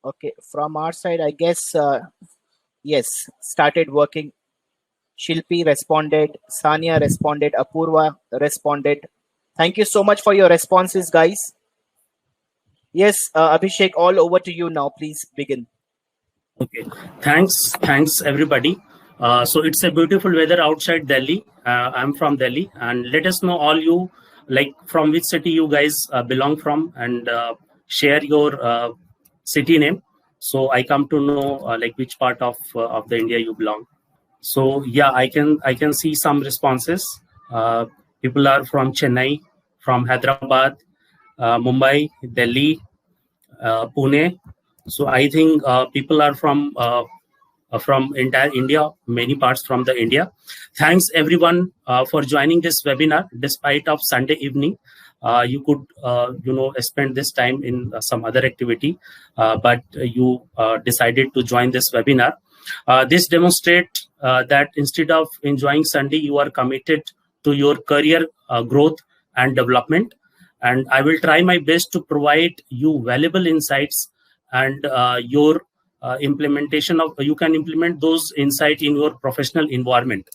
Okay, from our side, I guess, yes, started working. Shilpi responded, Sania responded, Apurva responded. Thank you so much for your responses, guys. Yes, Abhishek, all over to you now. Please begin. Okay, thanks everybody. So it's a beautiful weather outside Delhi. I'm from Delhi, and let us know all you like from which city you guys belong from, and share your city name. So I come to know like which part of the India you belong. So yeah, I can see some responses. Uh, People are from Chennai, from Hyderabad, Mumbai, Delhi, Pune. So I think people are from entire India, many parts from the India. Thanks everyone for joining this webinar. Despite of Sunday evening, you could spend this time in some other activity, but you decided to join this webinar. This demonstrates that instead of enjoying Sunday, you are committed to your career growth and development. And I will try my best to provide you valuable insights and your implementation of you can implement those insight in your professional environment.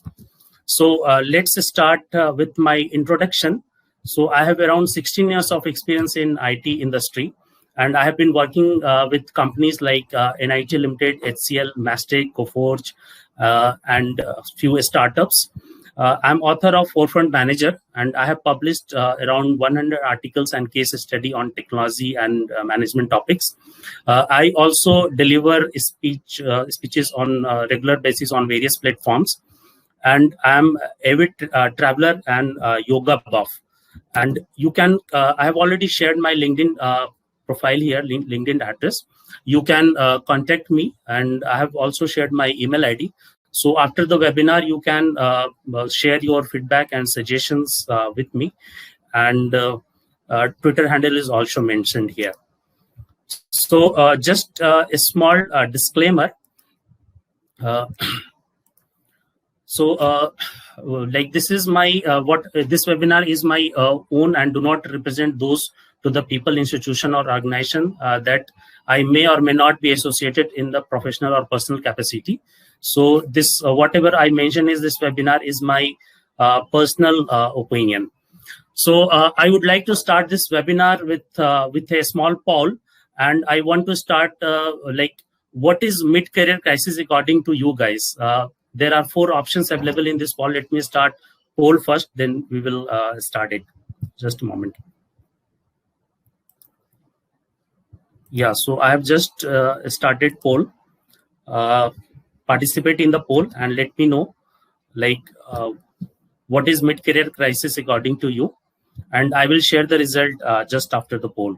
So let's start with my introduction. So I have around 16 years of experience in IT industry, and I have been working with companies like NIT Limited, HCL, Mastek, Coforge, and a few startups. I'm author of Forefront Manager, and I have published around 100 articles and case study on technology and management topics. I also deliver speeches on regular basis on various platforms, and I'm avid traveler and yoga buff. And you can, I have already shared my LinkedIn profile here, LinkedIn address. You can contact me, and I have also shared my email ID. So after the webinar, you can share your feedback and suggestions with me. And Twitter handle is also mentioned here. So just a small disclaimer. Like this is my this webinar is my own and do not represent those to the people, institution, or organization that I may or may not be associated in the professional or personal capacity. So this whatever I mention is this webinar is my personal opinion. So I would like to start this webinar with a small poll, and I want to start like what is mid-career crisis according to you guys? There are 4 options available in this poll. Let me start poll first, then we will start it. Just a moment. Yeah, so I have just started poll. Participate in the poll and let me know like what is mid-career crisis according to you, and I will share the result just after the poll.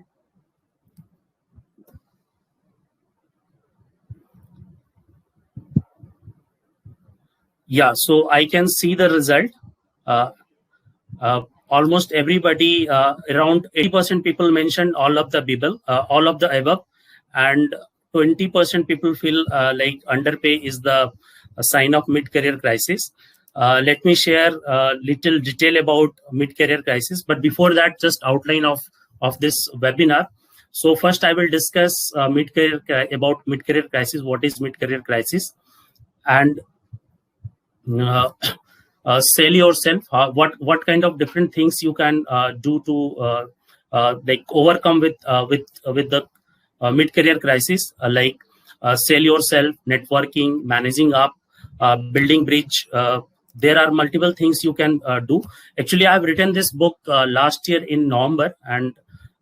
Yeah, so I can see the result. Almost everybody, around 80% people mentioned all of the above, and 20% people feel like underpay is the sign of mid-career crisis. Let me share a little detail about mid-career crisis, but before that, just outline of this webinar. So first, I will discuss mid-career crisis. What is mid-career crisis, and sell yourself. What kind of different things you can do to like overcome with the mid-career crisis, like sell yourself, networking, managing up, building bridge. There are multiple things you can do. Actually, I have written this book last year in November, and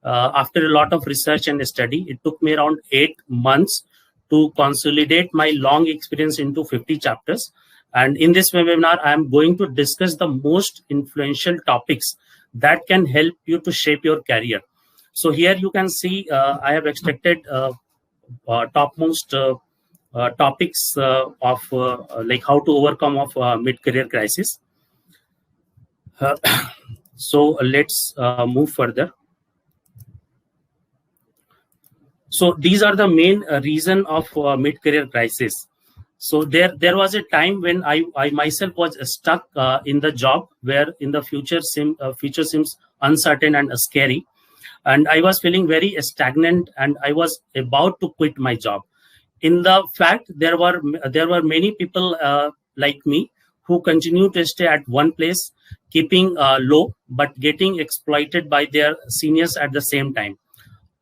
after a lot of research and study, it took me around 8 months to consolidate my long experience into 50 chapters. And in this webinar, I am going to discuss the most influential topics that can help you to shape your career. So here you can see I have extracted topmost topics of like how to overcome of mid-career crisis. So let's move further. So these are the main reason of mid-career crisis. So there was a time when I myself was stuck in the job where in the future seems uncertain and scary. and I was feeling very stagnant, and I was about to quit my job. In the fact, there were many people like me who continue to stay at one place, keeping low but getting exploited by their seniors at the same time.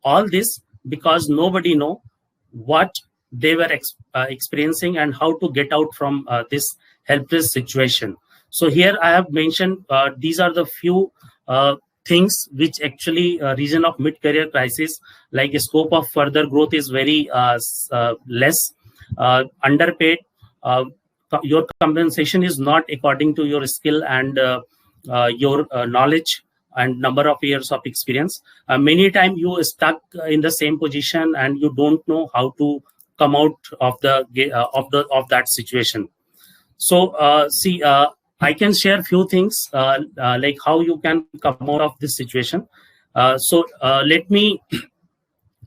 All this because nobody know what they were experiencing and how to get out from this helpless situation. So here I have mentioned these are the few things which actually reason of mid career crisis, like a scope of further growth is very less, underpaid, your compensation is not according to your skill and your knowledge and number of years of experience. Many times you stuck in the same position and you don't know how to come out of that situation. So see, I can share few things like how you can come out of this situation. Let me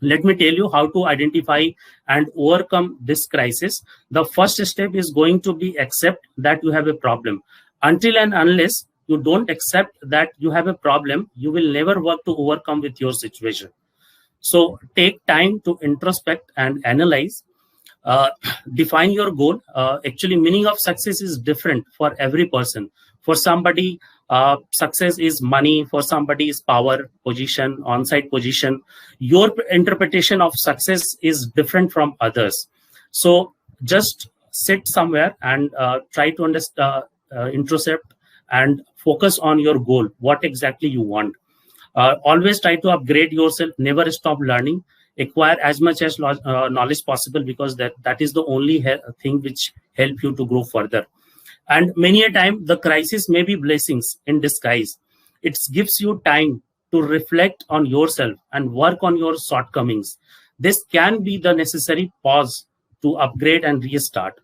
tell you how to identify and overcome this crisis. The first step is going to be accept that you have a problem. Until and unless you don't accept that you have a problem, you will never work to overcome with your situation. So take time to introspect and analyze. uh, Define your goal. Actually, meaning of success is different for every person. For somebody, success is money. For somebody, is power, position, on-site position. Your interpretation of success is different from others. So just sit somewhere and try to understand, intercept, and focus on your goal. What exactly you want. Always try to upgrade yourself. Never stop learning. Acquire as much as knowledge possible, because that is the only thing which help you to grow further. And many a time the crisis may be blessings in disguise. It gives you time to reflect on yourself and work on your shortcomings. This can be the necessary pause to upgrade and restart.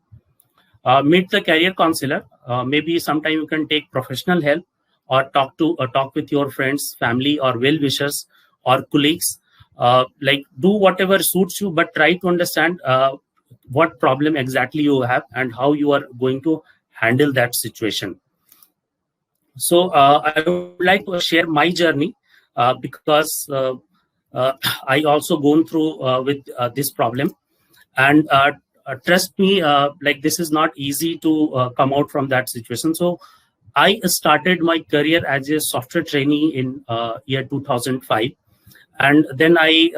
Meet the career counselor. Maybe sometime you can take professional help, or talk with your friends, family, or well wishers, or colleagues. Like, do whatever suits you, but try to understand what problem exactly you have and how you are going to handle that situation. So I would like to share my journey, because I also gone through with this problem. And trust me, like, this is not easy to come out from that situation. So I started my career as a software trainee in year 2005, and then I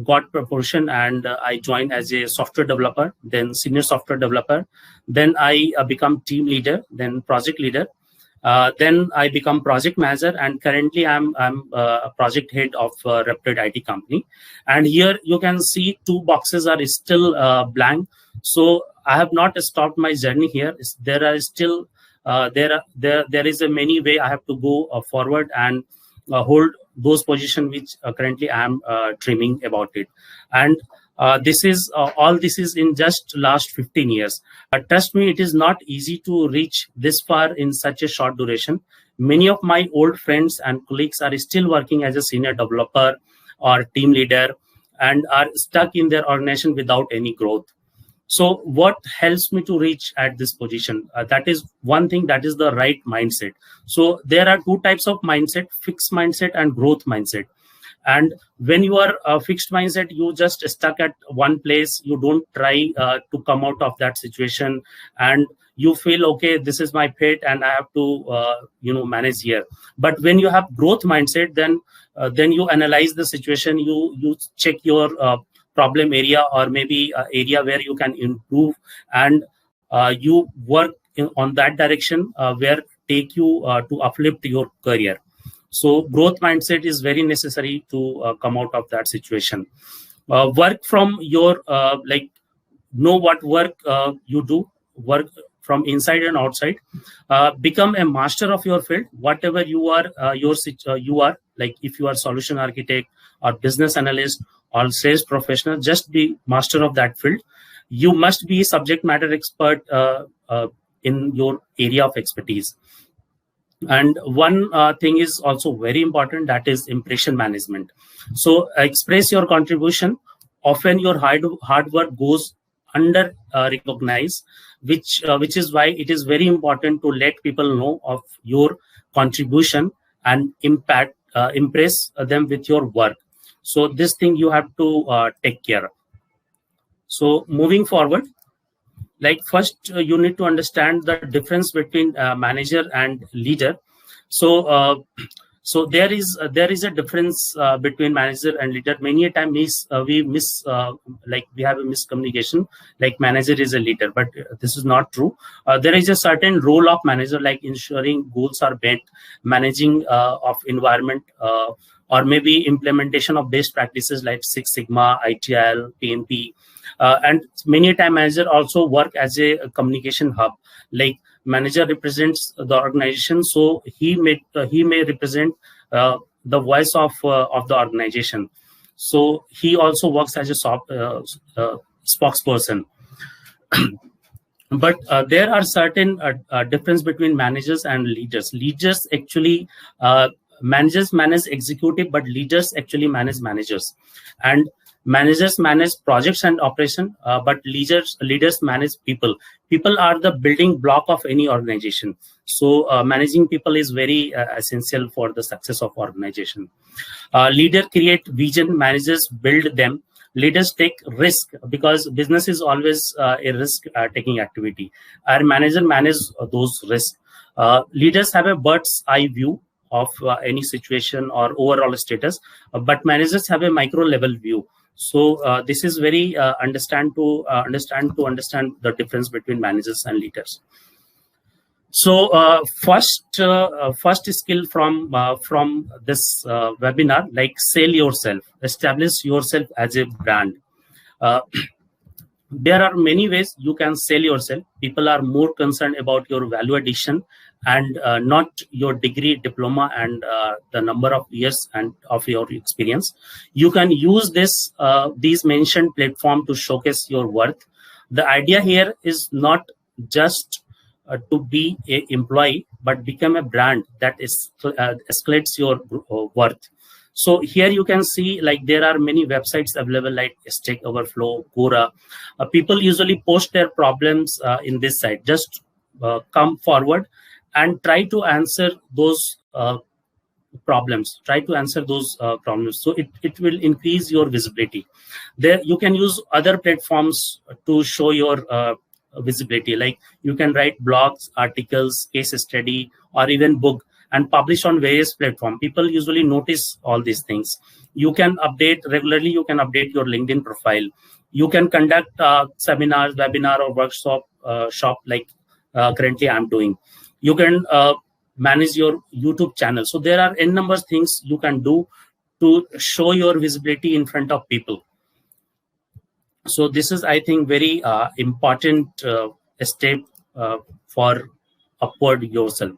got promotion, and I joined as a software developer, then senior software developer. Then I become team leader, then project leader. Then I become project manager, and currently I'm a project head of a reputed IT company. And here you can see two boxes are still blank. So I have not stopped my journey here. There are still there is a many way I have to go forward and hold those positions which currently I am dreaming about it. And this is all this is in just last 15 years. Trust me, it is not easy to reach this far in such a short duration. Many of my old friends and colleagues are still working as a senior developer or team leader, and are stuck in their organization without any growth. So what helps me to reach at this position? That is one thing, that is the right mindset. So there are two types of mindset: fixed mindset and growth mindset. And when you are a fixed mindset, you just stuck at one place. You don't try to come out of that situation, and you feel, okay, this is my fate and I have to manage here. But when you have growth mindset, then you analyze the situation. You check your problem area, or maybe area where you can improve, and you work on that direction where take you to uplift your career. So growth mindset is very necessary to come out of that situation. Work from your know what work you do. Work from inside and outside. Become a master of your field. Whatever you are, you are, like, if you are solution architect or business analyst or sales professional, just be master of that field. You must be subject matter expert in your area of expertise. And one thing is also very important, that is impression management. So express your contribution. Often your hard work goes under recognized, which is why it is very important to let people know of your contribution and impact impress them with your work. So this thing you have to take care of. So moving forward, like first you need to understand the difference between manager and leader. So there is a difference between manager and leader. Many a time we have a miscommunication, like manager is a leader, but this is not true. There is a certain role of manager, like ensuring goals are met, managing of environment, or maybe implementation of best practices like Six Sigma, ITIL, PMP. And many a time manager also work as a communication hub. Like manager represents the organization, so he may represent the voice of the organization. So he also works as a spokesperson. But there are certain difference between managers and leaders. Leaders actually managers manage executive, but leaders actually manage managers. And managers manage projects and operation, but leaders manage people. People are the building block of any organization. So managing people is very essential for the success of organization. Leader create vision, managers build them. Leaders take risk, because business is always a risk taking activity. Our manager manage those risks. Leaders have a bird's eye view of any situation or overall status, but managers have a micro level view. So this is very understand the difference between managers and leaders. So first skill from this webinar, like sell yourself, establish yourself as a brand. There are many ways you can sell yourself. People are more concerned about your value addition and not your degree, diploma, and the number of years and of your experience. You can use these mentioned platform to showcase your worth. The idea here is not just to be an employee, but become a brand that escalates your worth. So here you can see, like, there are many websites available like Stack Overflow, Quora. People usually post their problems in this site. Just come forward and try to answer those problems. So it will increase your visibility. There you can use other platforms to show your visibility. Like you can write blogs, articles, case study, or even book, and publish on various platforms. People usually notice all these things. You can update regularly. You can update your LinkedIn profile. You can conduct seminars, webinar, or workshop like currently I'm doing. You can manage your YouTube channel. So there are n number of things you can do to show your visibility in front of people. So this is, I think, very important step for uplift yourself.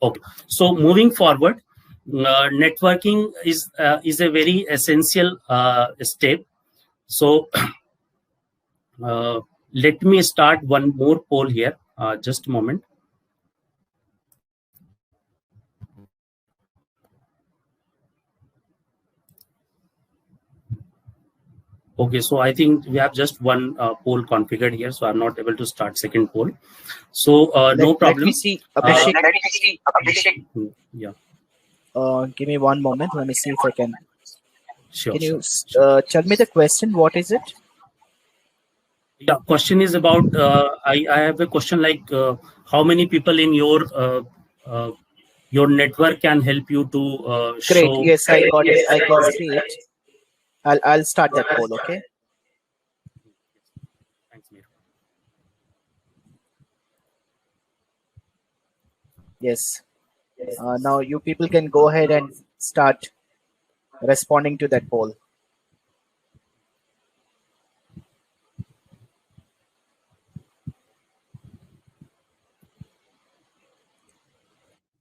Okay, so moving forward, networking is a very essential step. So let me start one more poll here. Just a moment. Okay, so I think we have just one poll configured here, so I'm not able to start second poll. So no problem. Let me see, Abhishek. Yeah. Give me one moment. Let me see if I can. Sure. Can you tell me the question? What is it? Yeah, question is about. I have a question like how many people in your network can help you to Great. show. Yes, I got it. I got it. I'll start that poll. Okay. Thanks, Mir. Yes. Now you people can go ahead and start responding to that poll.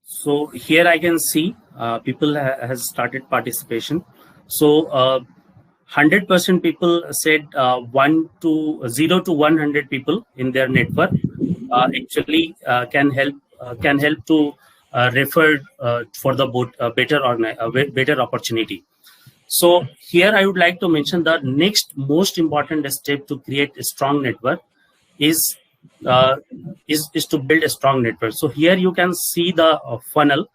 So here I can see people has started participation. So 100% people said 0 to 100 people in their network actually can help to refer for the better opportunity. So here I would like to mention the next most important step to create a strong network is uh, is to build a strong network. So here you can see the funnel.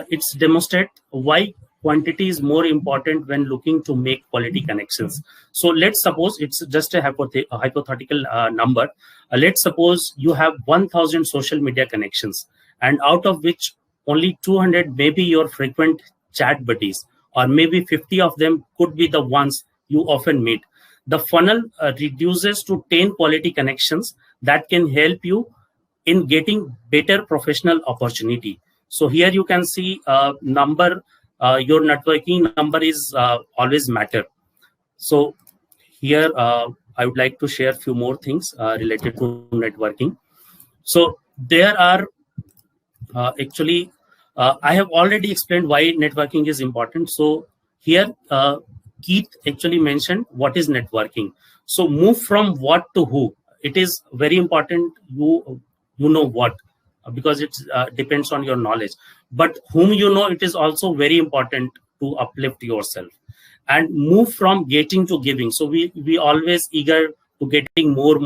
It's demonstrate why quantity is more important when looking to make quality connections. So let's suppose it's just a hypothetical number. Let's suppose you have 1000 social media connections, and out of which only 200 may be your frequent chat buddies, or maybe 50 of them could be the ones you often meet. The funnel reduces to 10 quality connections that can help you in getting better professional opportunity. So here you can see number, your networking number is always matter. So here I would like to share a few more things related to networking. So there are actually, I have already explained why networking is important. So here, Keith actually mentioned what is networking. So move from what to who. It is very important you know what, because it depends on your knowledge. But whom you know, it is also very important to uplift yourself. And move from getting to giving. So we always eager to getting more,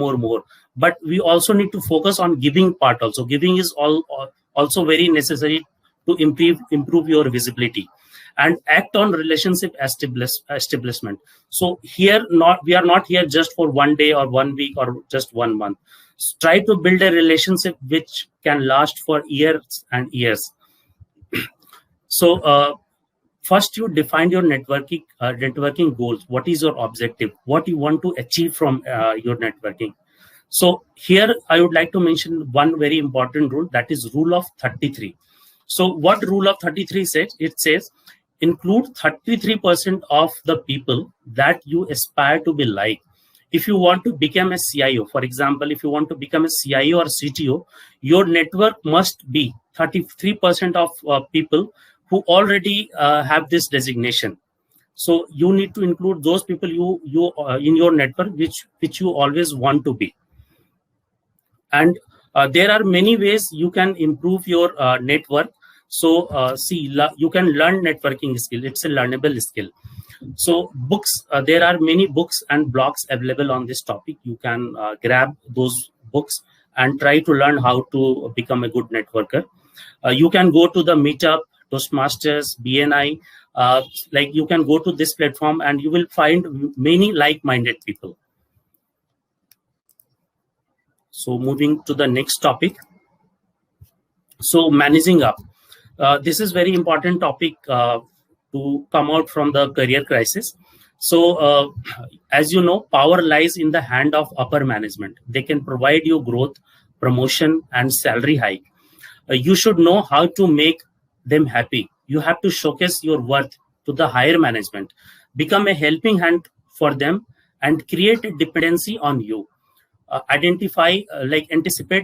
but we also need to focus on giving part also. Giving is also very necessary to improve your visibility. And act on relationship establishment. So here, not we are not here just for 1 day or 1 week or just 1 month. Try to build a relationship which can last for years and years. So first, you define your networking goals. What is your objective? What you want to achieve from your networking? So here I would like to mention one very important rule, that is rule of 33. So what rule of 33 says? It says include 33% of the people that you aspire to be like. If you want to become a CIO, for example, if you want to become a CIO or CTO, your network must be 33% of people who already have this designation. So you need to include those people you in your network which you always want to be. And there are many ways you can improve your network. So you can learn networking skill. It's a learnable skill. So books, there are many books and blogs available on this topic. You can grab those books and try to learn how to become a good networker. You can go to the Meetup, Toastmasters, BNI. Like you can go to this platform and you will find many like-minded people. So moving to the next topic. So managing up. This is very important topic to come out from the career crisis. So as you know, power lies in the hand of upper management. They can provide you growth, promotion, and salary hike. You should know how to make them happy. You have to showcase your worth to the higher management, become a helping hand for them, and create a dependency on you. Anticipate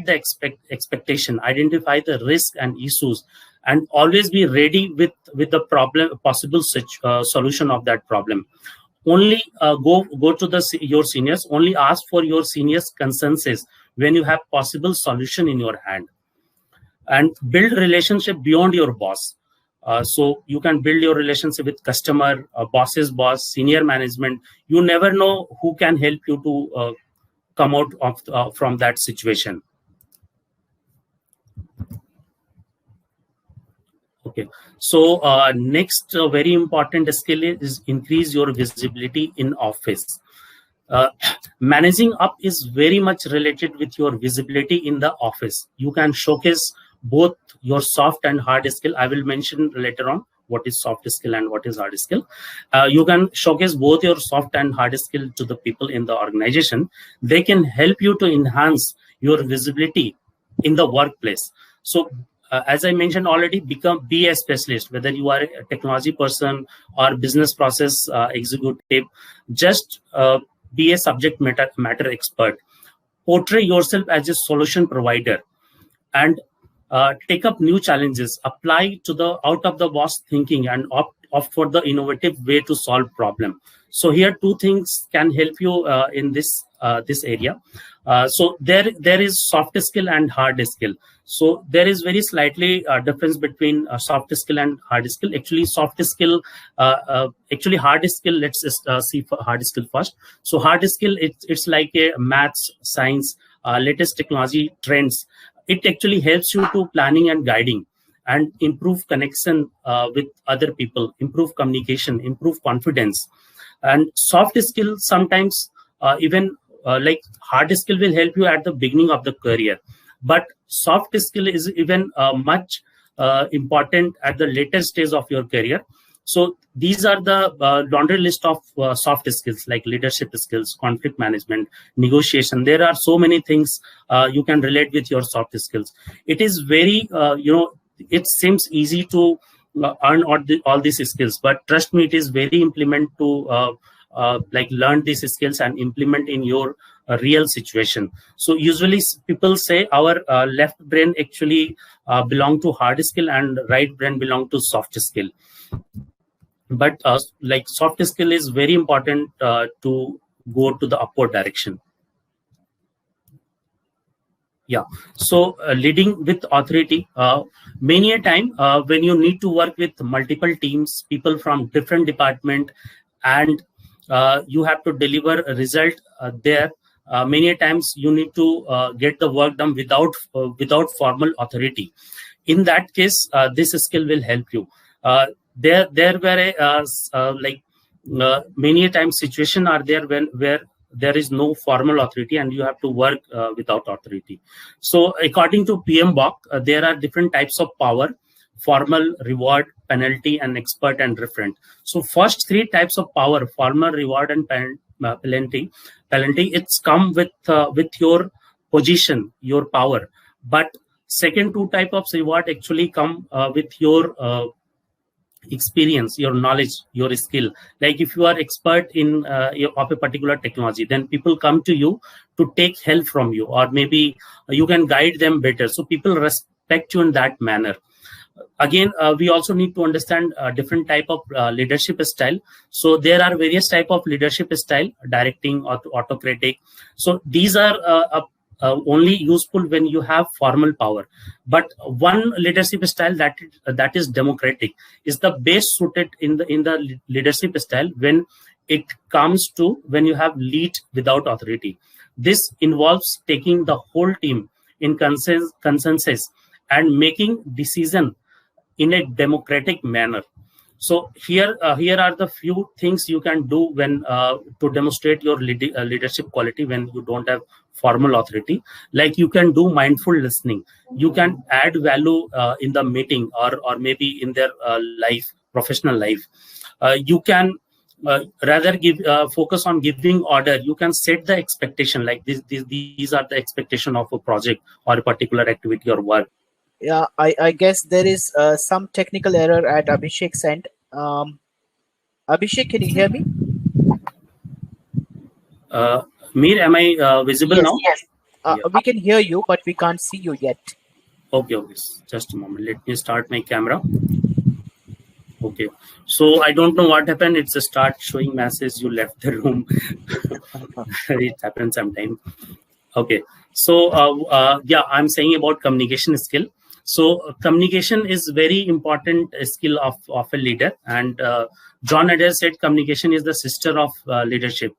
the expectation, identify the risk and issues, and always be ready with the possible solution of that problem. Only go to your seniors. Only ask for your seniors' consensus when you have possible solution in your hand. And build relationship beyond your boss. So you can build your relationship with customer, boss's boss, senior management. You never know who can help you to come out of from that situation. Okay, so next very important skill is increase your visibility in office. Managing up is very much related with your visibility in the office. You can showcase both your soft and hard skill. I will mention later on what is soft skill and what is hard skill. You can showcase both your soft and hard skill to the people in the organization. They can help you to enhance your visibility in the workplace. So as I mentioned already, be a specialist, whether you are a technology person or business process executive. Just be a subject matter expert. Portray yourself as a solution provider, and take up new challenges. Apply to the out of the box thinking and opt for the innovative way to solve problem. So here two things can help you in this area. So there is soft skill and hard skill. So there is very slightly difference between soft skill and hard skill. Actually, soft skill, actually hard skill. Let's see for hard skill first. So hard skill, it's like a maths, science, latest technology trends. It actually helps you to planning and guiding and improve connection with other people, improve communication, improve confidence. And soft skills sometimes even like hard skill will help you at the beginning of the career, but soft skill is even much important at the later stage of your career. So these are the laundry list of soft skills like leadership skills, conflict management, negotiation. There are so many things you can relate with your soft skills. It is very it seems easy to earn all these skills, but trust me, it is very implement to like learn these skills and implement in your real situation. So usually people say our left brain actually belong to hard skill and right brain belong to soft skill. But like soft skill is very important to go to the upward direction. Yeah. So leading with authority, many a time when you need to work with multiple teams, people from different department, and you have to deliver a result there. Many a times you need to get the work done without formal authority. In that case, this skill will help you. There were like many a times situation are there where there is no formal authority and you have to work without authority. So according to PMBOK, there are different types of power: formal, reward, penalty, and expert and referent. So first three types of power, formal, reward, and penalty, it's come with your position, your power. But second two type of reward actually come with your experience, your knowledge, your skill. Like if you are expert in of a particular technology, then people come to you to take help from you, or maybe you can guide them better. So people respect you in that manner. Again, we also need to understand different type of leadership style. So there are various type of leadership style: directing, autocratic. So these are only useful when you have formal power. But one leadership style that is democratic is the best suited in the leadership style when it comes to when you have lead without authority. This involves taking the whole team in consensus and making decision in a democratic manner. So here are the few things you can do when to demonstrate your leadership quality when you don't have formal authority. Like you can do mindful listening. You can add value in the meeting or maybe in their professional life. You can rather give focus on giving order. You can set the expectation, like these are the expectation of a project or a particular activity or work. Yeah, I guess there is some technical error at Abhishek's end. Abhishek, can you hear me? Mir, am I visible Yes, now? yes. Yeah. We can hear you, but we can't see you yet. Okay, just a moment. Let me start my camera. Okay, so I don't know what happened. It's a start showing message you left the room. It happens sometimes. Okay, so yeah, I'm saying about communication skill. So communication is very important skill of a leader, and John Adair said communication is the sister of leadership.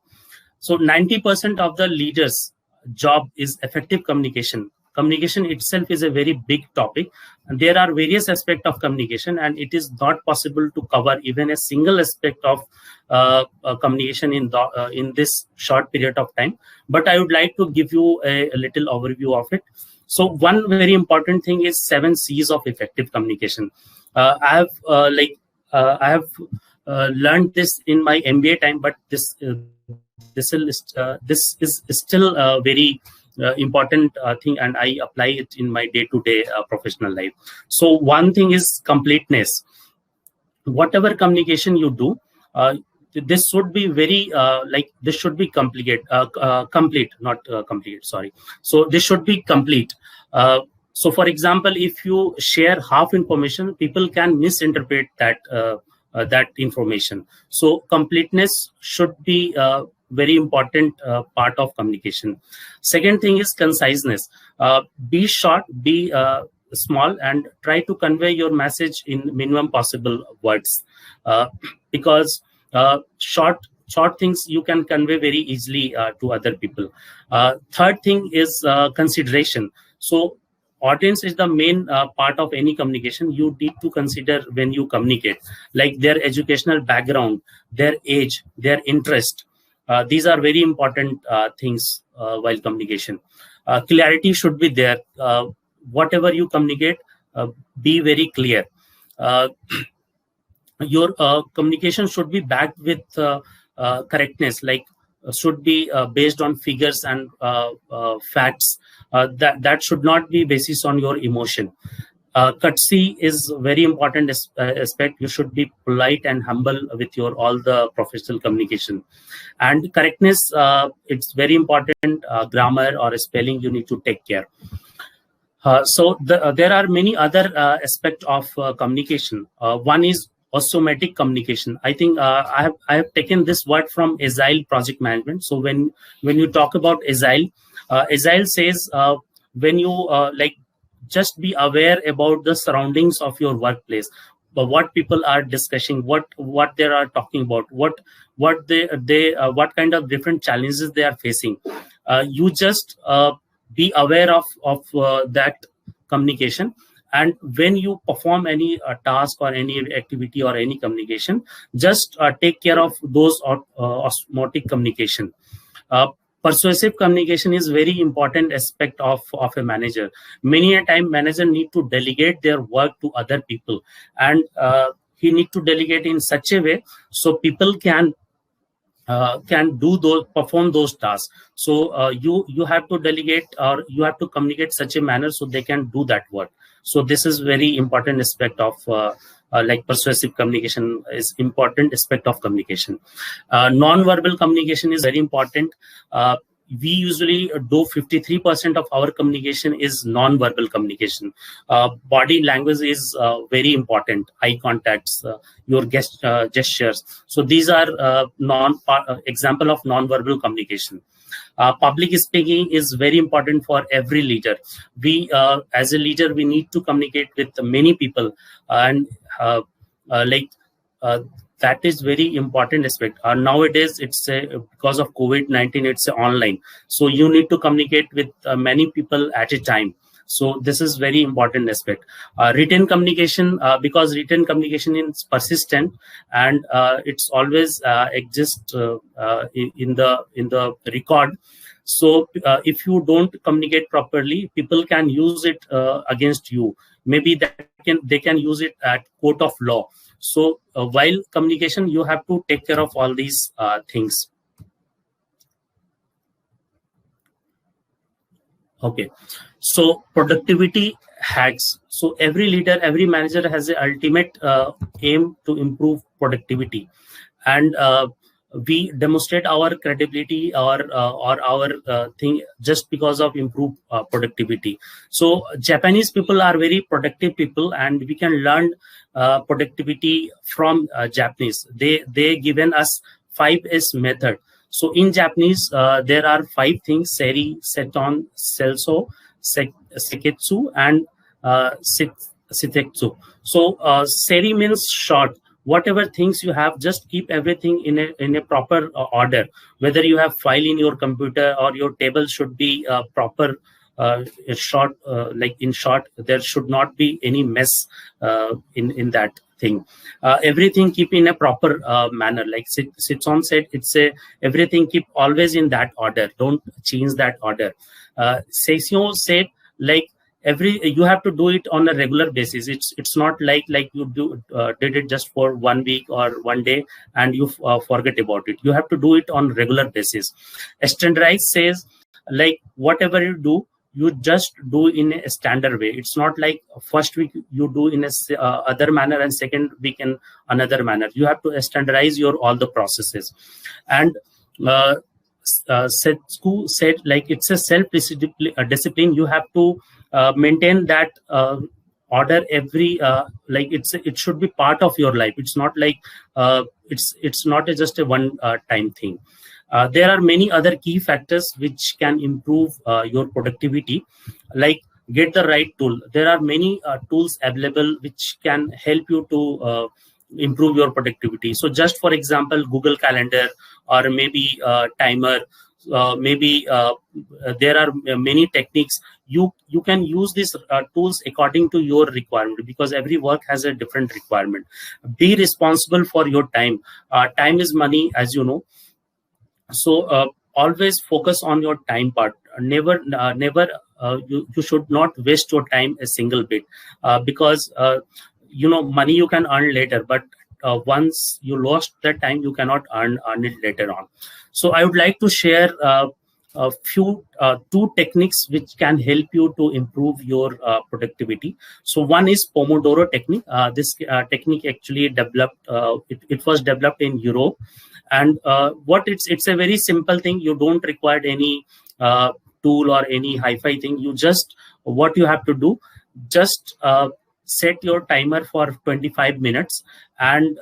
So 90% of the leaders' job is effective communication. Communication itself is a very big topic, and there are various aspects of communication, and it is not possible to cover even a single aspect of communication in this short period of time. But I would like to give you a little overview of it. So one very important thing is 7 C's of effective communication. I have learned this in my MBA time, but this is still a very important thing, and I apply it in my day-to-day professional life. So one thing is completeness. Whatever communication you do, this should be very this should be complete, not complete. Sorry. So this should be complete. So, for example, if you share half information, people can misinterpret that information. So completeness should be very important part of communication. Second thing is conciseness. Be short, be small, and try to convey your message in minimum possible words, because short short things you can convey very easily to other people. Third thing is consideration. So audience is the main part of any communication. You need to consider when you communicate, like their educational background, their age, their interest. These are very important things while communication. Clarity should be there. Whatever you communicate, be very clear. Uh, your communication should be backed with correctness, like should be based on figures and facts. That should not be basis on your emotion. Courtesy is very important aspect. You should be polite and humble with your all the professional communication. And correctness, it's very important. Grammar or spelling, you need to take care. There are many other aspects of communication. One is automatic communication. I think I have taken this word from Agile project management. So when you talk about Agile, Agile says when you like just be aware about the surroundings of your workplace, but what people are discussing, what they are talking about, what they what kind of different challenges they are facing. You just be aware of that communication, and when you perform any task or any activity or any communication, just take care of those osmotic communication. Persuasive communication is very important aspect of a manager. Many a time manager need to delegate their work to other people, and he need to delegate in such a way so people can perform those tasks. So you have to delegate, or you have to communicate such a manner so they can do that work. So this is very important aspect of like persuasive communication is important aspect of communication. Non-verbal communication is very important. We usually do 53% of our communication is non-verbal communication. Body language is very important. Eye contacts, your gestures. So these are example of non-verbal communication. Public speaking is very important for every leader. We, as a leader, we need to communicate with many people, and like that is very important aspect. Nowadays, it's because of COVID-19, it's online. So you need to communicate with many people at a time. So this is very important aspect. Written communication, because written communication is persistent, and it's always exist in the record. So if you don't communicate properly, people can use it against you. Maybe they can use it at court of law. So while communication, you have to take care of all these things. Okay, so productivity hacks. So every leader, every manager has the ultimate aim to improve productivity, and we demonstrate our credibility or our thing just because of improved productivity. So Japanese people are very productive people, and we can learn productivity from Japanese. They given us 5S method. So in Japanese, there are 5 things: seri, seton, selso, seketsu, and sitetsu. So seri means short. Whatever things you have, just keep everything in a proper order. Whether you have file in your computer or your table should be proper, short, like in short, there should not be any mess in that thing. Everything keep in a proper manner. Like Sitson said, it's a everything keep always in that order. Don't change that order. Session said, like you have to do it on a regular basis. It's not like you did it just for 1 week or 1 day and you forget about it. You have to do it on regular basis. Standardize says, like whatever you do, you just do in a standard way. It's not like first week you do in a other manner and second week in another manner. You have to standardize your all the processes. And Setsuku said, like it's a self discipline. You have to maintain that order every like it should be part of your life. It's not like it's not just a one time thing. There are many other key factors which can improve your productivity, like get the right tool. There are many tools available which can help you to improve your productivity. So just for example, Google Calendar, or maybe timer, maybe there are many techniques. You can use these tools according to your requirement, because every work has a different requirement. Be responsible for your time. Time is money, as you know. So always focus on your time part. You should not waste your time a single bit, because money you can earn later, but once you lost that time, you cannot earn it later on. So I would like to share a few two techniques which can help you to improve your productivity. So one is Pomodoro technique. This technique actually developed, it was developed in Europe. And what it's a very simple thing. You don't require any tool or any hi-fi thing. You just, what you have to do, just set your timer for 25 minutes, and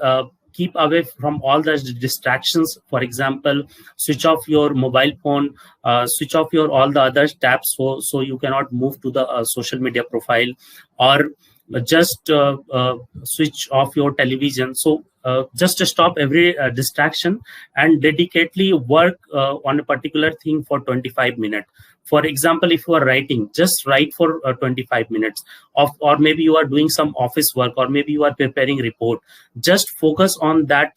keep away from all the distractions. For example, switch off your mobile phone, switch off your all the other tabs, so you cannot move to the social media profile, or just switch off your television. So just to stop every distraction, and dedicatedly work on a particular thing for 25 minutes. For example, if you are writing, just write for 25 minutes or maybe you are doing some office work, or maybe you are preparing report. Just focus on that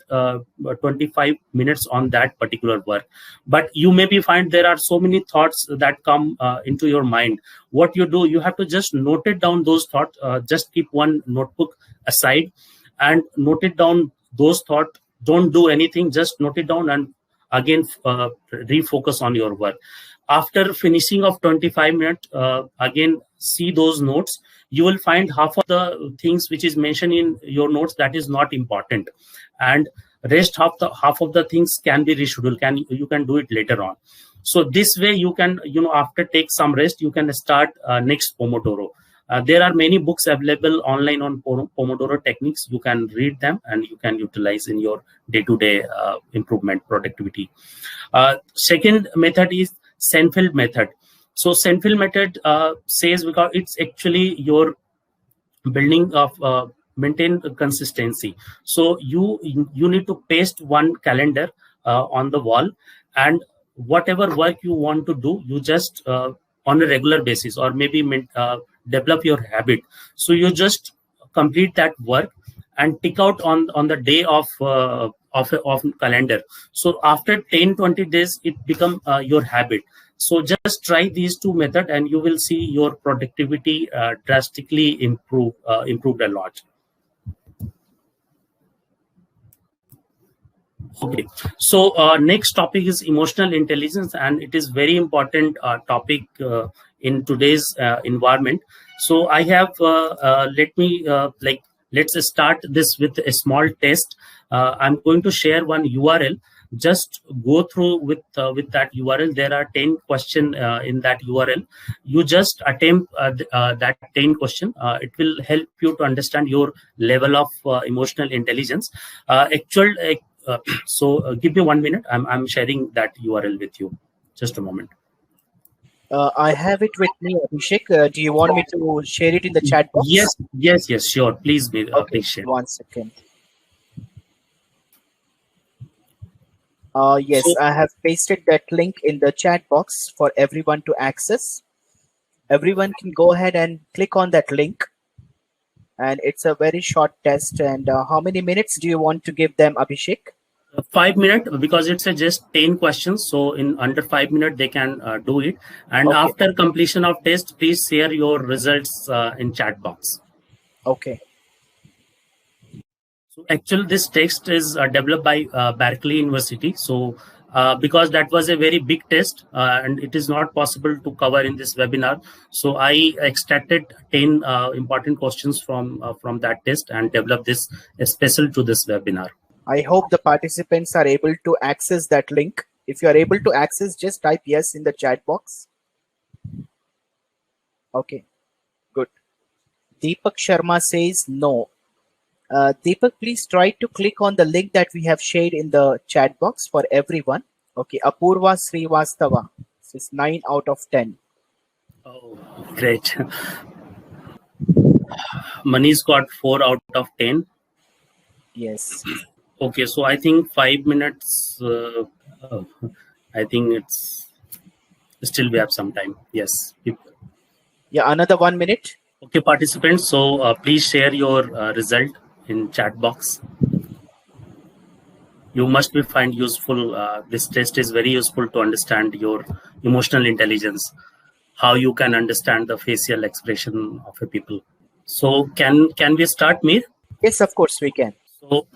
25 minutes on that particular work. But you maybe find there are so many thoughts that come into your mind. What you do, you have to just note it down, those thoughts. Just keep one notebook aside and note it down, those thoughts. Don't do anything, just note it down, and again refocus on your work. After finishing of 25 minutes, again see those notes. You will find half of the things which is mentioned in your notes that is not important, and rest half of the things can be rescheduled. You can do it later on. So this way you can, after take some rest, you can start next Pomodoro. There are many books available online on Pomodoro techniques. You can read them and you can utilize in your day-to-day improvement productivity. Second method is Seinfeld method. So Seinfeld method says, because it's actually your building of maintain consistency. So you need to paste one calendar on the wall, and whatever work you want to do, you just on a regular basis, or maybe develop your habit. So you just complete that work and tick out on the day of calendar. So after 10-20 days, it become your habit. So just try these two methods, and you will see your productivity drastically improved a lot. Okay, so next topic is emotional intelligence, and it is very important topic in today's environment. So I have let's start this with a small test. I'm going to share one URL. Just go through with that URL. There are 10 questions in that URL. You just attempt that 10 question. It will help you to understand your level of emotional intelligence. Give me 1 minute. I'm sharing that URL with you. Just a moment. I have it with me, Abhishek. Do you want me to share it in the chat box? Yes, sure. Please okay, please share. 1 second. Yes, so, I have pasted that link in the chat box for everyone to access. Everyone can go ahead and click on that link. And it's a very short test. And how many minutes do you want to give them, Abhishek? 5 minutes, because it's just 10 questions. So in under 5 minutes, they can do it. And okay, after completion of test, please share your results in chat box. Okay. So actually, this text is developed by Berkeley University. So because that was a very big test and it is not possible to cover in this webinar. So I extracted 10 important questions from that test and developed this special to this webinar. I hope the participants are able to access that link. If you are able to access, just type yes in the chat box. Okay, good. Deepak Sharma says no. Deepak, please try to click on the link that we have shared in the chat box for everyone. Okay, Apurva Srivastava says 9 out of 10. Oh, great. Manish got 4 out of 10. Yes. Okay, so I think 5 minutes. Uh, I think it's still we have some time. Yes. Yeah, another 1 minute. Okay, participants. So please share your result in chat box. You must be find useful. This test is very useful to understand your emotional intelligence, how you can understand the facial expression of a people. So can we start, Mir? Yes, of course we can. So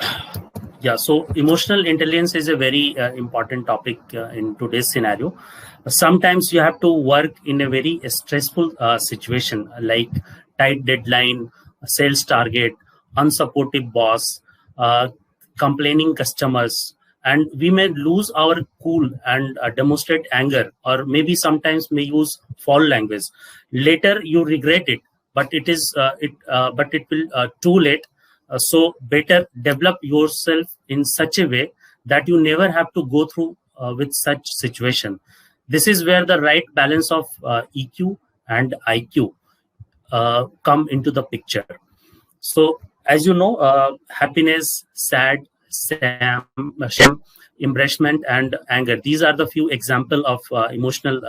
yeah, so emotional intelligence is a very important topic in today's scenario. Sometimes you have to work in a very stressful situation, like tight deadline, sales target, unsupportive boss, uh, complaining customers, and we may lose our cool and demonstrate anger, or maybe sometimes may use foul language. Later you regret it, but it will too late. So better develop yourself in such a way that you never have to go through with such situation. This is where the right balance of EQ and IQ come into the picture. So as you know, happiness, sad, shame, embarrassment, and anger, these are the few example of emotional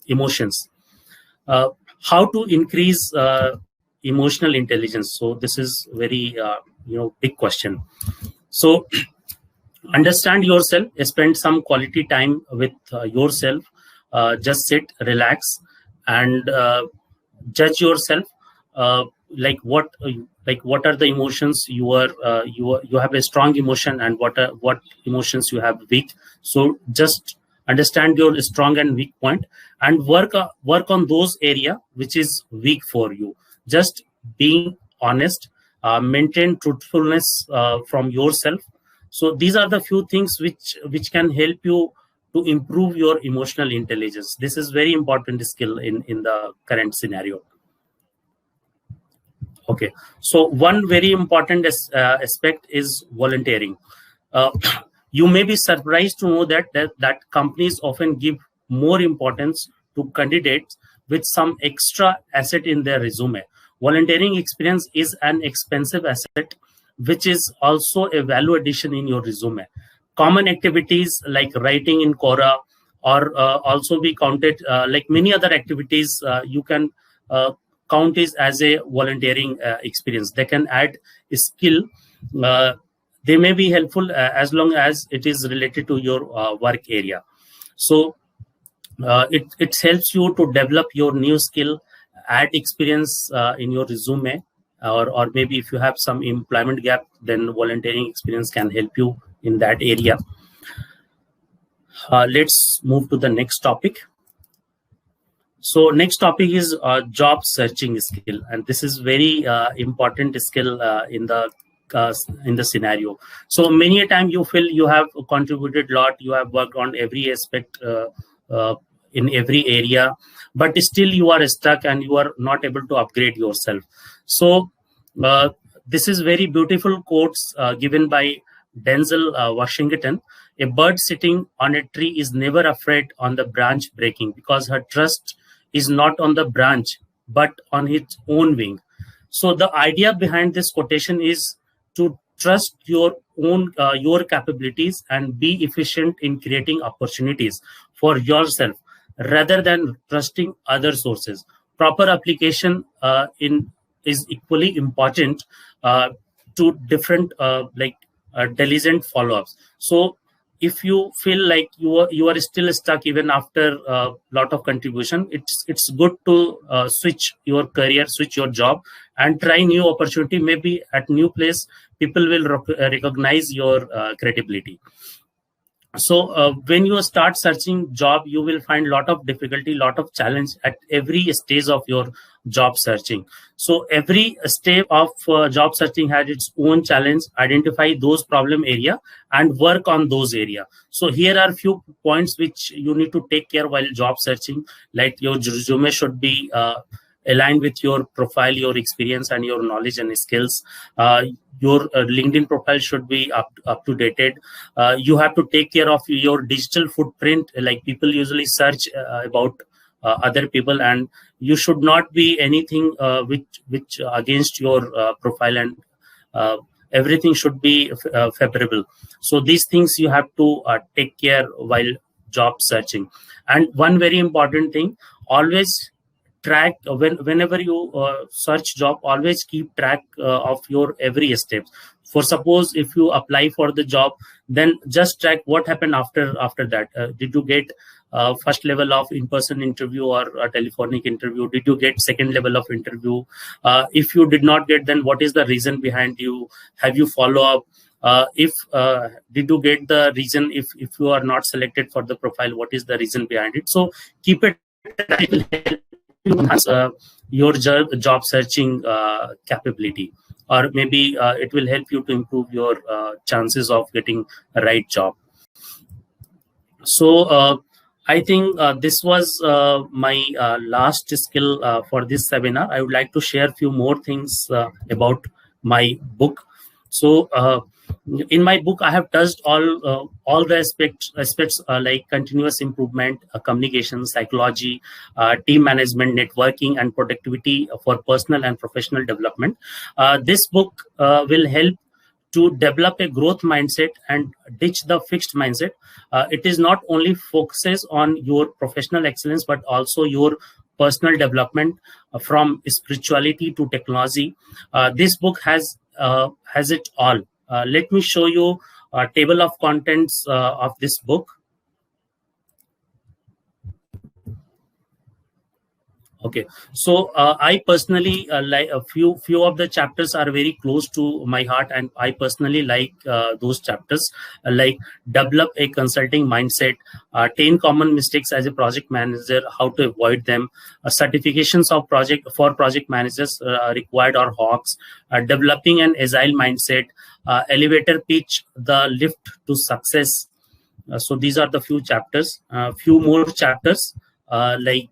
emotions. uh, how to increase emotional intelligence? So this is very big question. So understand yourself, spend some quality time with yourself, just sit, relax, and judge yourself. uh, like what are the emotions you have a strong emotion, and what emotions you have weak. So just understand your strong and weak point, and work on those area which is weak for you. Just being honest, maintain truthfulness from yourself. So these are the few things which can help you to improve your emotional intelligence. This is very important skill in the current scenario. Okay, so one very important aspect is volunteering. Uh, you may be surprised to know that companies often give more importance to candidates with some extra asset in their resume. Volunteering experience is an expensive asset, which is also a value addition in your resume. Common activities like writing in Quora or also be counted, like many other activities you can uh, count is as a volunteering experience. They can add a skill. uh, they may be helpful as long as it is related to your work area. So it helps you to develop your new skill, add experience in your resume, or maybe if you have some employment gap, then volunteering experience can help you in that area. Let's move to the next topic. So next topic is job searching skill, and this is very important skill uh, in the scenario. So many a time you feel you have contributed a lot, you have worked on every aspect uh, in every area, but still you are stuck and you are not able to upgrade yourself. So uh, this is very beautiful quotes given by Denzel Washington. A bird sitting on a tree is never afraid on the branch breaking, because her trust is not on the branch but on its own wing. So the idea behind this quotation is to trust your capabilities and be efficient in creating opportunities for yourself rather than trusting other sources. Proper application in is equally important to different diligent follow-ups. So if you feel like you are still stuck even after a lot of contribution, it's good to switch your career, switch your job, and try new opportunity. Maybe at new place people will recognize your credibility. So when you start searching job, you will find lot of difficulty, lot of challenge at every stage of your job searching. So every step of job searching has its own challenge. Identify those problem area and work on those area. So here are few points which you need to take care while job searching. Like your resume should be aligned with your profile, your experience, and your knowledge and skills. Your LinkedIn profile should be up to dated. You have to take care of your digital footprint. Like people usually search about other people, and you should not be anything which against your profile, and uh, everything should be favorable. So these things you have to take care while job searching. And one very important thing, always track whenever you search job, always keep track of your every step. For suppose if you apply for the job, then just track what happened after that. Did you get first level of in-person interview or a telephonic interview? Did you get second level of interview? If you did not get, then what is the reason behind you? Have you follow up? If did you get the reason? If you are not selected for the profile, what is the reason behind it? So keep it. It will help you enhance your job searching capability, or maybe it will help you to improve your chances of getting a right job. So I think this was my last skill for this seminar. I would like to share a few more things about my book. So in my book, I have touched all the aspects like continuous improvement, communication, psychology, team management, networking, and productivity for personal and professional development. This book will help to develop a growth mindset and ditch the fixed mindset. It is not only focuses on your professional excellence, but also your personal development, from spirituality to technology. This book has it all. Let me show you a table of contents of this book. Okay, so I personally like a few of the chapters are very close to my heart, and I personally like those chapters, like develop a consulting mindset, 10 common mistakes as a project manager, how to avoid them, certifications of project managers required or hawks, developing an agile mindset, elevator pitch, the lift to success. So these are the few chapters. Few more chapters like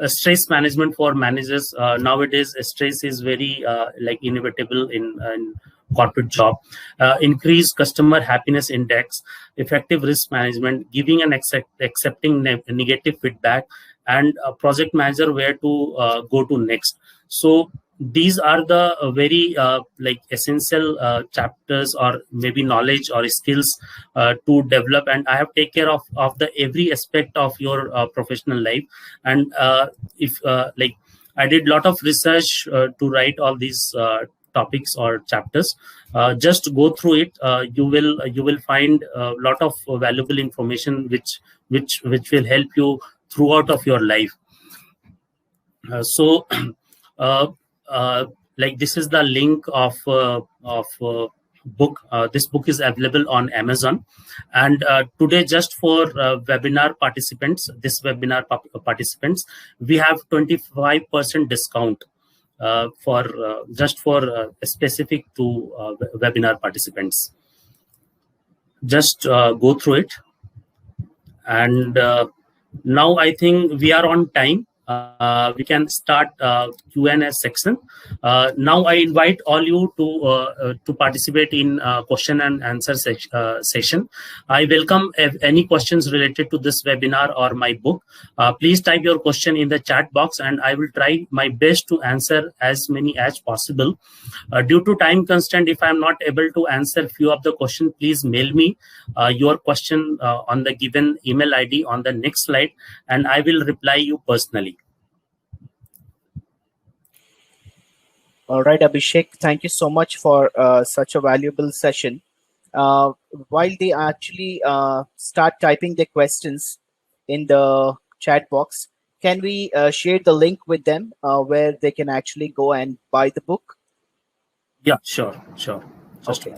stress management for managers. Nowadays stress is very like inevitable in corporate job. Increase customer happiness index, effective risk management, giving and accepting negative feedback, and a project manager where to go to next. So these are the very like essential chapters, or maybe knowledge or skills to develop, and I have take care of the every aspect of your professional life. And if like I did lot of research to write all these topics or chapters. Just go through it. You will find a lot of valuable information which will help you throughout of your life. So uh, like this is the link of book. This book is available on Amazon, and today, just for webinar participants, participants, we have 25% discount for just for specific to webinar participants. Just go through it, and now I think we are on time. We can start Q&A section. Now I invite all you to participate in question and answer session. I welcome any questions related to this webinar or my book. Please type your question in the chat box, and I will try my best to answer as many as possible. Due to time constraint, if I am not able to answer few of the questions, please mail me your question on the given email ID on the next slide, and I will reply you personally. All right, Abhishek, thank you so much for such a valuable session. While they actually start typing their questions in the chat box, can we share the link with them where they can actually go and buy the book? Yeah, sure. Just okay.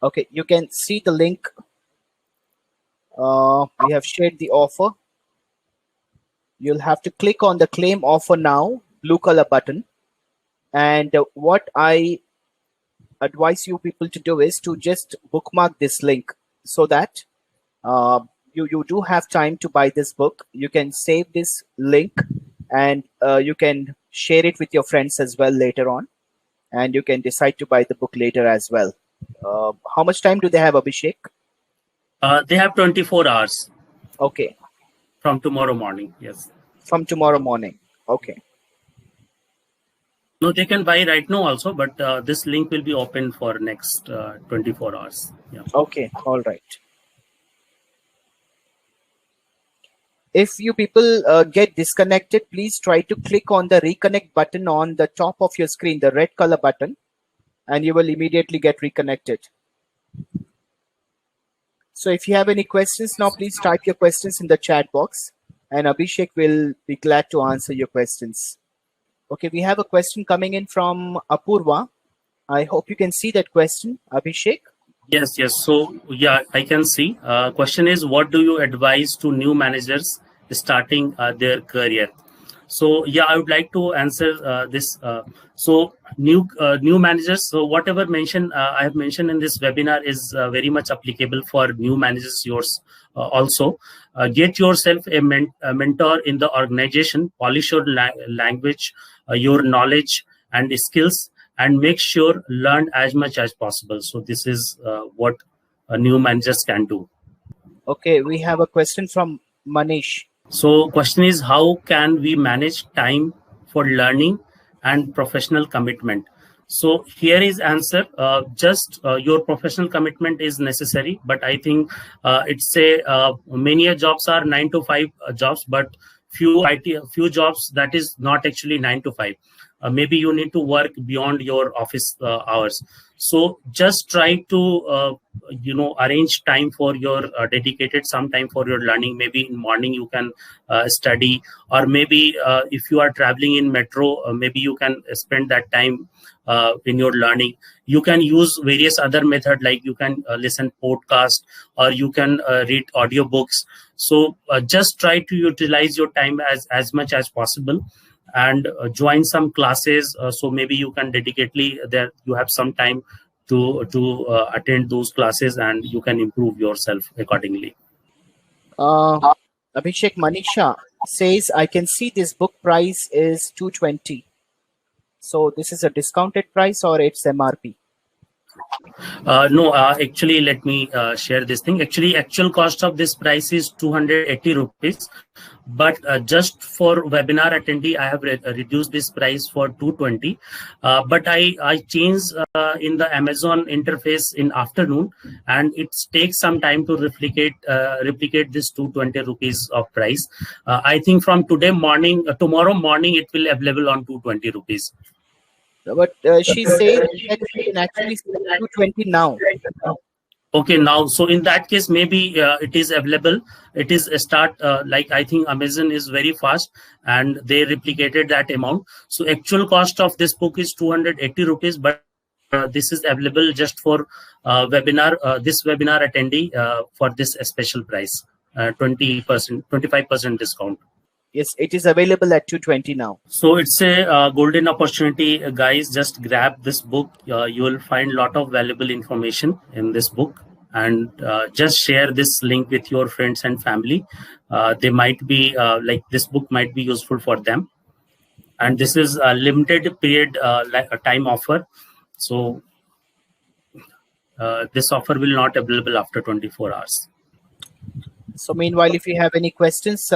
Okay, you can see the link. We have shared the offer. You'll have to click on the claim offer now, blue color button. And what I advise you people to do is to just bookmark this link so that you do have time to buy this book. You can save this link, and you can share it with your friends as well later on. And you can decide to buy the book later as well. How much time do they have, Abhishek? They have 24 hours. Okay. From tomorrow morning, yes. From tomorrow morning. Okay. No, they can buy right now also, but this link will be open for next 24 hours. Yeah. Okay, all right. If you people get disconnected, please try to click on the reconnect button on the top of your screen, the red color button, and you will immediately get reconnected. So if you have any questions now, please type your questions in the chat box, and Abhishek will be glad to answer your questions. Okay, we have a question coming in from Apurva. I hope you can see that question, Abhishek. Yes, yes. So, yeah, I can see. Question is, what do you advise to new managers starting their career? So, yeah, I would like to answer this. So, new managers. So, whatever I have mentioned in this webinar is very much applicable for new managers. Yours also. Get yourself a mentor in the organization. Polish your language, your knowledge and skills, and make sure learn as much as possible. So this is what new managers can do. Okay, we have a question from Manish. So question is, how can we manage time for learning and professional commitment? So here is answer. Just your professional commitment is necessary, but I think it's a many jobs are 9 to 5 jobs, but few jobs that is not actually 9 to 5. Maybe you need to work beyond your office hours. So just try to arrange time for your dedicated some time for your learning. Maybe in morning you can study, or maybe if you are traveling in metro, maybe you can spend that time in your learning. You can use various other method, like you can listen podcast, or you can read audiobooks. So just try to utilize your time as much as possible, and join some classes. So maybe you can dedicately there you have some time to attend those classes, and you can improve yourself accordingly. Uh, Abhishek, Manisha says, I can see this book price is 220. So this is a discounted price or it's MRP? No, actually, let me share this thing. Actually, actual cost of this price is 280 rupees. But just for webinar attendee, I have reduced this price for 220. But I changed in the Amazon interface in afternoon, and it takes some time to replicate this 220 rupees of price. I think from tomorrow morning, it will available on 220 rupees. But she says that she can actually see 220 now. Okay, now, so in that case, maybe it is available. It is a start, like I think Amazon is very fast, and they replicated that amount. So actual cost of this book is 280 rupees, but this is available just for this webinar attendee for this special price, 20%, 25% discount. Yes, it is available at 220 now. So it's a golden opportunity, guys. Just grab this book. You will find a lot of valuable information in this book, and just share this link with your friends and family. They might be like this book might be useful for them, and this is a limited period, like a time offer. So this offer will not available after 24 hours. So meanwhile, if you have any questions,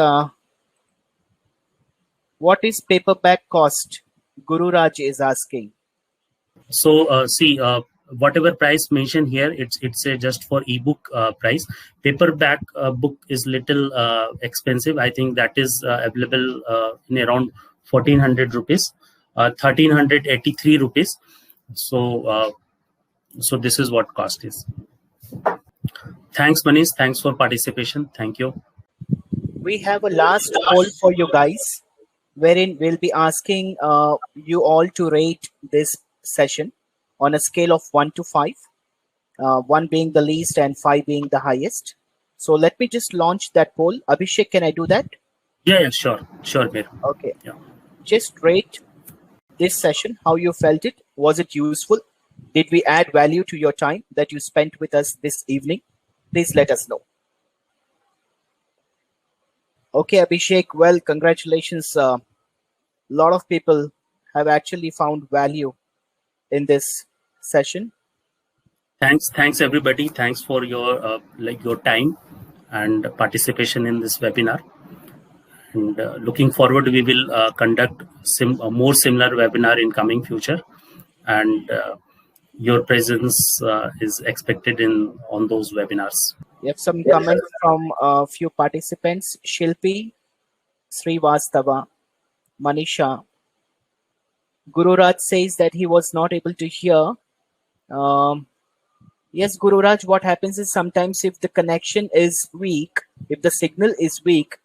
what is paperback cost? Guru Raj is asking. So see, whatever price mentioned here, it's a just for ebook price. Paperback book is little expensive. I think that is available in around 1400 rupees, 1383 rupees. So so this is what cost is. Thanks, Manish. Thanks for participation. Thank you. We have a last poll for you guys, wherein we'll be asking you all to rate this session on a scale of 1 to 5, 1 being the least and 5 being the highest. So let me just launch that poll. Abhishek, can I do that? Yeah, sure, Mir. Okay. Yeah. Just rate this session, how you felt it. Was it useful? Did we add value to your time that you spent with us this evening? Please let us know. Okay, Abhishek, well, congratulations. A lot of people have actually found value in this session. Thanks everybody. Thanks for your your time and participation in this webinar. And looking forward, we will conduct more similar webinar in coming future, and your presence is expected in on those webinars. We have some comments from a few participants. Shilpi, Srivastava, Manisha. Gururaj says that he was not able to hear. Yes, Gururaj, what happens is sometimes if the connection is weak, if the signal is weak,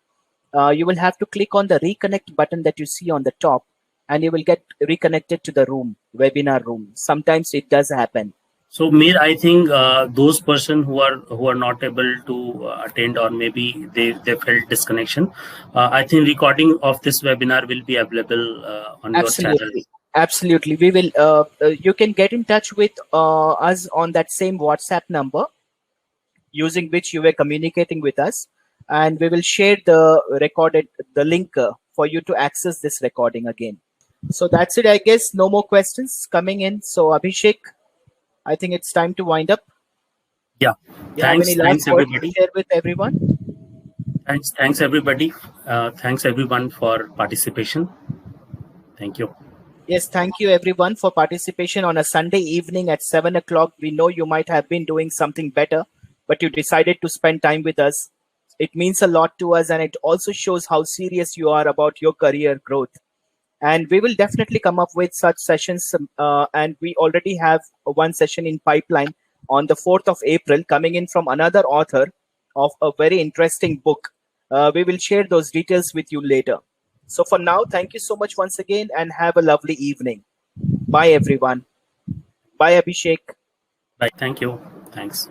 you will have to click on the reconnect button that you see on the top, and you will get reconnected to the room, webinar room. Sometimes it does happen. So, Mir, I think those person who are not able to attend, or maybe they felt disconnection, I think recording of this webinar will be available on your channel. Absolutely. Absolutely. We will. You can get in touch with us on that same WhatsApp number using which you were communicating with us, and we will share the link for you to access this recording again. So that's it, I guess. No more questions coming in. So Abhishek, I think it's time to wind up. Yeah. You have any last words to share with everyone? Thanks everybody. Thanks everyone for participation. Thank you. Yes, thank you everyone for participation on a Sunday evening at 7 o'clock. We know you might have been doing something better, but you decided to spend time with us. It means a lot to us, and it also shows how serious you are about your career growth. And we will definitely come up with such sessions. And we already have one session in pipeline on the 4th of April coming in from another author of a very interesting book. We will share those details with you later. So for now, thank you so much once again, and have a lovely evening. Bye, everyone. Bye, Abhishek. Bye. Thank you. Thanks.